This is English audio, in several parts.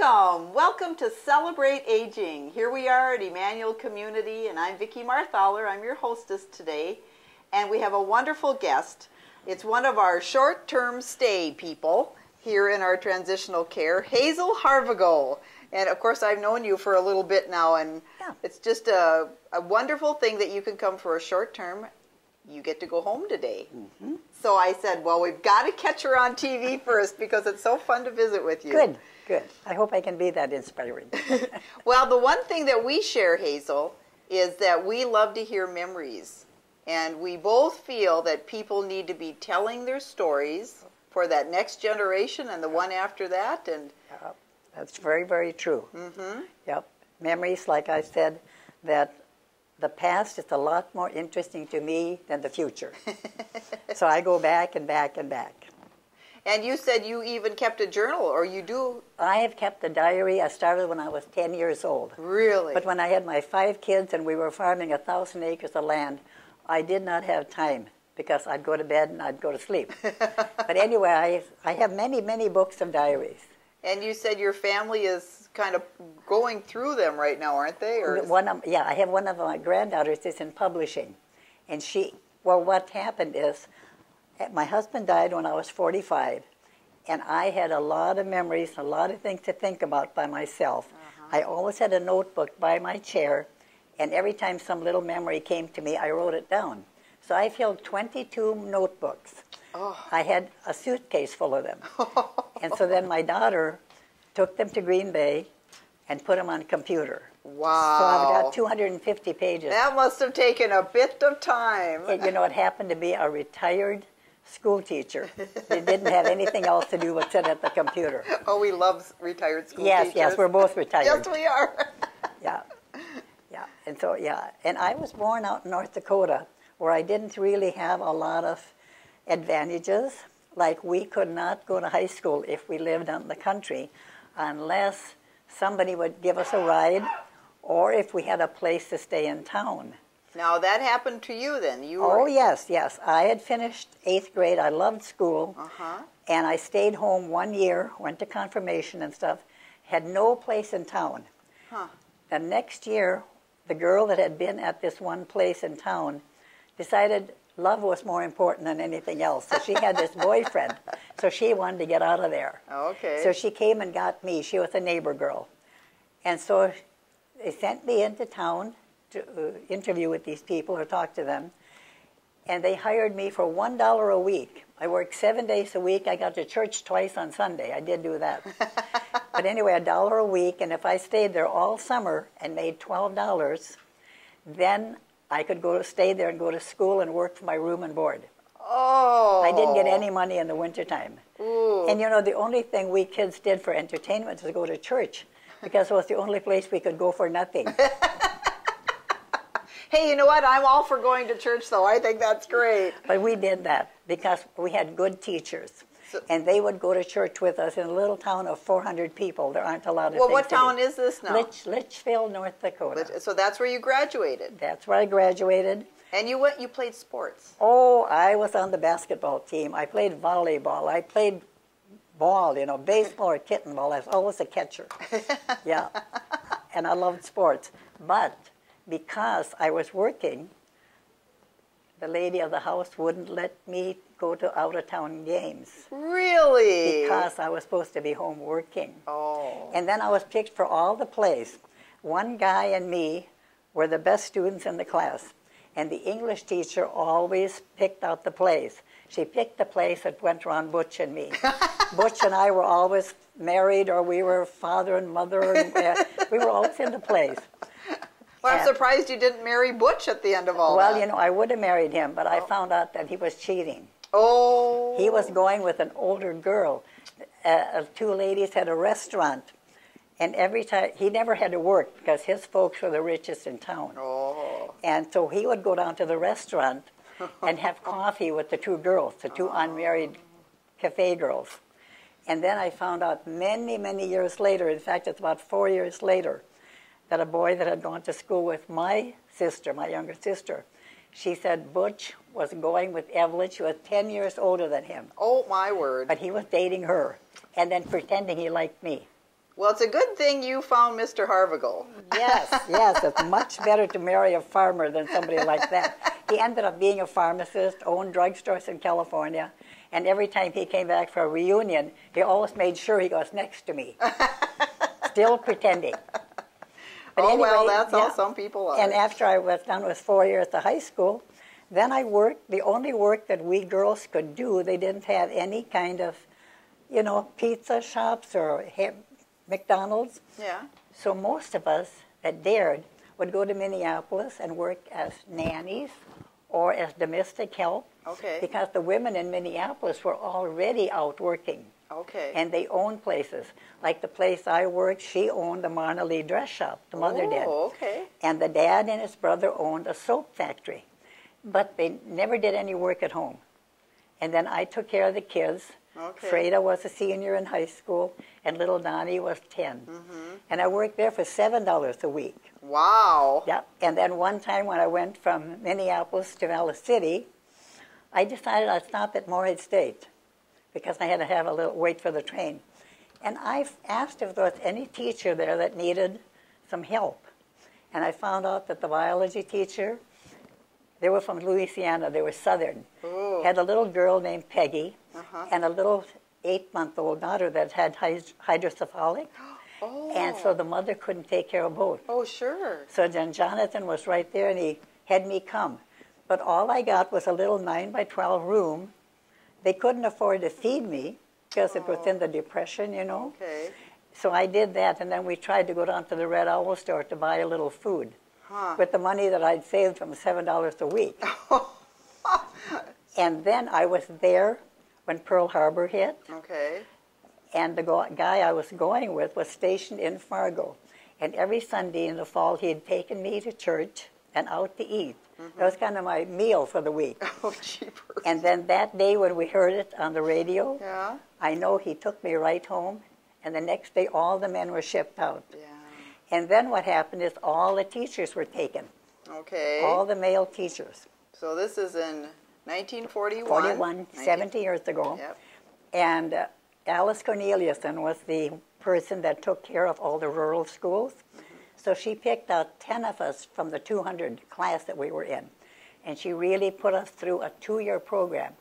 Welcome! Welcome to Celebrate Aging. Here we are at Emmanuel Community, and I'm Vicki Marthaler. I'm your hostess today, and we have a wonderful guest. It's one of our short-term stay people here in our transitional care, Hazel Harvigo. And of course, I've known you for a little bit now, and it's just a wonderful thing that you can come for a short term. You get to go home today. Mm-hmm. So I said, well, we've got to catch her on TV first because it's so fun to visit with you. Good, good. I hope I can be that inspiring. Well, the one thing that we share, Hazel, is that we love to hear memories. And we both feel that people need to be telling their stories for that next generation and the one after that. And that's very, very true. Mm-hmm. Yep. Memories, like I said, that the past is a lot more interesting to me than the future. So I go back and back and back. And you said you even kept a journal, or you do? I have kept a diary. I started when I was 10 years old. Really? But when I had my 5 kids and we were farming 1,000 acres of land, I did not have time because I'd go to bed and I'd go to sleep. But anyway, I have many, many books of diaries. And you said your family is kind of going through them right now, aren't they? Or I have one of my granddaughters is in publishing. And what happened is, my husband died when I was 45, and I had a lot of memories, a lot of things to think about by myself. I always had a notebook by my chair, and every time some little memory came to me, I wrote it down. So I filled 22 notebooks. Oh. I had a suitcase full of them. And so then my daughter took them to Green Bay and put them on a computer. Wow. So I've got 250 pages. That must have taken a bit of time. And, it happened to be a retired school teacher. They didn't have anything else to do but sit at the computer. Oh, we love retired school teachers. Yes, we're both retired. Yes, we are. Yeah. And so, and I was born out in North Dakota where I didn't really have a lot of advantages. Like we could not go to high school if we lived out in the country unless somebody would give us a ride or if we had a place to stay in town. Now that happened to you then? Yes. I had finished 8th grade. I loved school. And I stayed home 1 year, went to confirmation and stuff, had no place in town. The next year, the girl that had been at this one place in town decided love was more important than anything else. So she had this boyfriend. So she wanted to get out of there. Okay. So she came and got me. She was a neighbor girl. And so they sent me into town to interview with these people or talk to them. And they hired me for $1 a week. I worked 7 days a week. I got to church twice on Sunday. I did do that. But anyway, $1 a week. And if I stayed there all summer and made $12, then I could stay there and go to school and work for my room and board. Oh! I didn't get any money in the wintertime. Ooh. And the only thing we kids did for entertainment was go to church because it was the only place we could go for nothing. Hey, you know what? I'm all for going to church, though. I think that's great. But we did that because we had good teachers. And they would go to church with us in a little town of 400 people. There aren't a lot of things. Well, what town is this now? Litchfield, North Dakota. So that's where you graduated? That's where I graduated. And you played sports? Oh, I was on the basketball team. I played volleyball. I played ball, baseball or kitten ball. I was always a catcher. Yeah. And I loved sports. But because I was working, the lady of the house wouldn't let me go to out-of-town games. Really? Because I was supposed to be home working. Oh. And then I was picked for all the plays. One guy and me were the best students in the class. And the English teacher always picked out the plays. She picked the plays that went around Butch and me. Butch and I were always married, or we were father and mother. And, we were always in the plays. Well, I'm surprised you didn't marry Butch at the end of all that. Well, I would have married him, but I found out that he was cheating. Oh. He was going with an older girl. 2 ladies had a restaurant. And every time, he never had to work because his folks were the richest in town. Oh. And so he would go down to the restaurant and have coffee with the 2 girls, the 2 unmarried cafe girls. And then I found out many, many years later, in fact, it's about 4 years later, that a boy that had gone to school with my sister, my younger sister, she said Butch was going with Evelyn. She was 10 years older than him. Oh, my word. But he was dating her and then pretending he liked me. Well, it's a good thing you found Mr. Harvigal. Yes, yes, it's much better to marry a farmer than somebody like that. He ended up being a pharmacist, owned drugstores in California, and every time he came back for a reunion, he always made sure he was next to me, still pretending. But oh, anyway, well, that's all some people are. And after I was done with 4 years of high school, then I worked, the only work that we girls could do, they didn't have any kind of, you know, pizza shops or McDonald's. Yeah. So most of us that dared would go to Minneapolis and work as nannies or as domestic help. Okay. Because the women in Minneapolis were already out working. Okay. And they owned places. Like the place I worked, she owned the Marna Lee dress shop, the mother did. Oh, okay. And the dad and his brother owned a soap factory. But they never did any work at home. And then I took care of the kids. Okay. Freda was a senior in high school, and little Donnie was 10. And I worked there for $7 a week. Wow. Yep. And then one time when I went from Minneapolis to Valley City, I decided I'd stop at Morehead State because I had to have a little wait for the train. And I asked if there was any teacher there that needed some help. And I found out that the biology teacher, they were from Louisiana, they were Southern, Ooh. had a little girl named Peggy and a little 8-month-old daughter that had hydrocephalic. Oh. And so the mother couldn't take care of both. Oh, sure. So then Jonathan was right there, and he had me come. But all I got was a little 9 by 12 room. They couldn't afford to feed me because it was in the Depression, you know. Okay. So I did that, and then we tried to go down to the Red Owl store to buy a little food with the money that I'd saved from $7 a week. And then I was there when Pearl Harbor hit. Okay. And the guy I was going with was stationed in Fargo. And every Sunday in the fall, he had taken me to church and out to eat. That was kind of my meal for the week. Oh, jeepers. And then that day when we heard it on the radio, Yeah. I know he took me right home. And the next day, all the men were shipped out. Yeah. And then what happened is all the teachers were taken, Okay. all the male teachers. So this is in 1941. 41, 70 years ago. Yep. And Alice Corneliuson was the person that took care of all the rural schools. So she picked out 10 of us from the 200 class that we were in. And she really put us through a 2-year program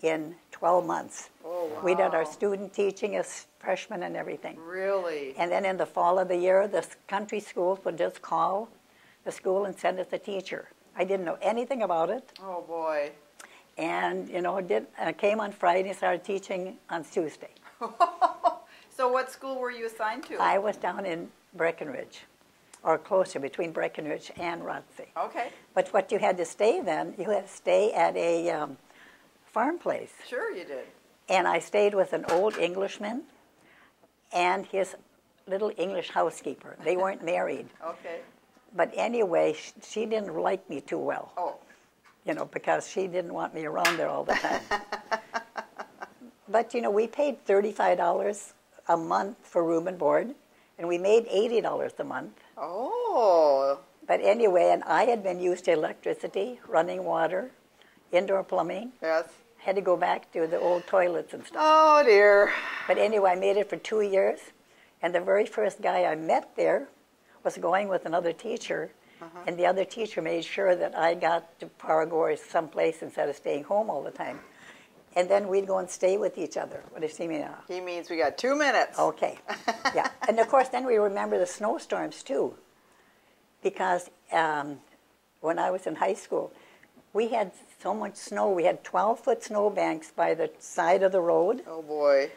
in 12 months. Oh, wow. We did our student teaching as freshmen and everything. Really? And then in the fall of the year, the country schools would just call the school and send us a teacher. I didn't know anything about it. Oh, boy. And, you know, I came on Friday and started teaching on Tuesday. So what school were you assigned to? I was down in Breckenridge, or closer, between Breckenridge and Rothsay. Okay. But what you had to stay then, you had to stay at a farm place. Sure you did. And I stayed with an old Englishman and his little English housekeeper. They weren't married. Okay. But anyway, she didn't like me too well, Oh. you know, because she didn't want me around there all the time. But, you know, we paid $35 a month for room and board, and we made $80 a month. Oh. But anyway, and I had been used to electricity, running water, indoor plumbing. Yes. Had to go back to the old toilets and stuff. Oh, dear. But anyway, I made it for 2 years, and the very first guy I met there was going with another teacher, and the other teacher made sure that I got to Fargo or someplace instead of staying home all the time. And then we'd go and stay with each other. What do you see me now? He means we got 2 minutes. Okay. Yeah. And of course, then we remember the snowstorms too. Because when I was in high school, we had so much snow. We had 12-foot snowbanks by the side of the road. Oh, boy.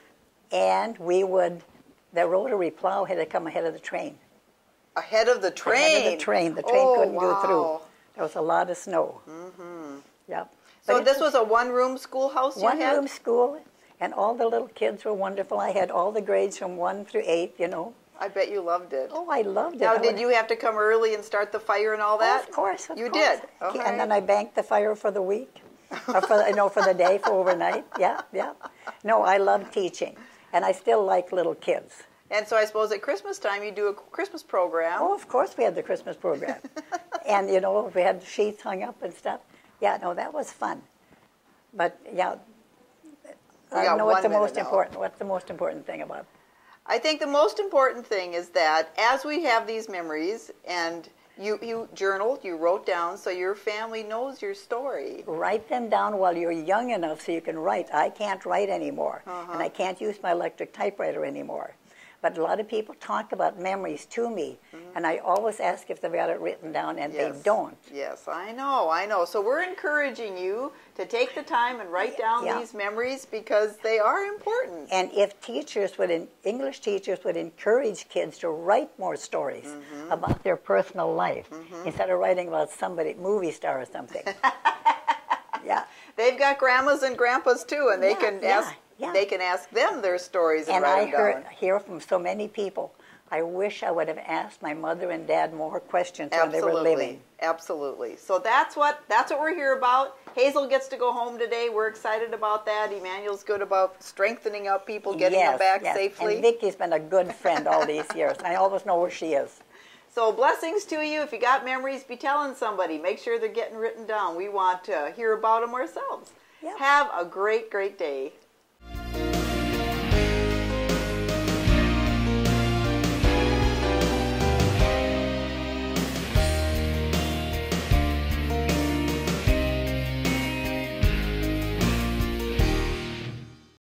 And the rotary plow had to come ahead of the train. Ahead of the train? Ahead of the train. The train couldn't go through. Wow. There was a lot of snow. Mm-hmm. Yep. So this was a one-room schoolhouse you had? One-room school, and all the little kids were wonderful. I had all the grades from 1 through 8, you know. I bet you loved it. Oh, I loved it. Now, did you have to come early and start the fire and all that? Oh, of course, You course. did? Okay. And then I banked the fire for the week, or for the day, for overnight. Yeah, yeah. No, I love teaching, and I still like little kids. And so I suppose at Christmas time you do a Christmas program. Oh, of course we had the Christmas program. And, you know, we had the sheets hung up and stuff. Yeah, no, that was fun. But, yeah, I don't know what's the most important thing about it. I think the most important thing is that as we have these memories, and you journaled, you wrote down, so your family knows your story. Write them down while you're young enough so you can write. I can't write anymore, and I can't use my electric typewriter anymore. But a lot of people talk about memories to me, and I always ask if they've got it written down, and they don't. Yes, I know. So we're encouraging you to take the time and write down these memories because they are important. And if teachers would, English teachers would encourage kids to write more stories about their personal life instead of writing about somebody, movie star or something. They've got grandmas and grandpas too, and they can ask. They can ask them their stories and write them down. Hear from so many people. I wish I would have asked my mother and dad more questions when they were living. Absolutely. So that's what we're here about. Hazel gets to go home today. We're excited about that. Emmanuel's good about strengthening up people, getting them back safely. And Vicky's been a good friend all these years. I always know where she is. So blessings to you. If you got memories, be telling somebody. Make sure they're getting written down. We want to hear about them ourselves. Have a great, great day.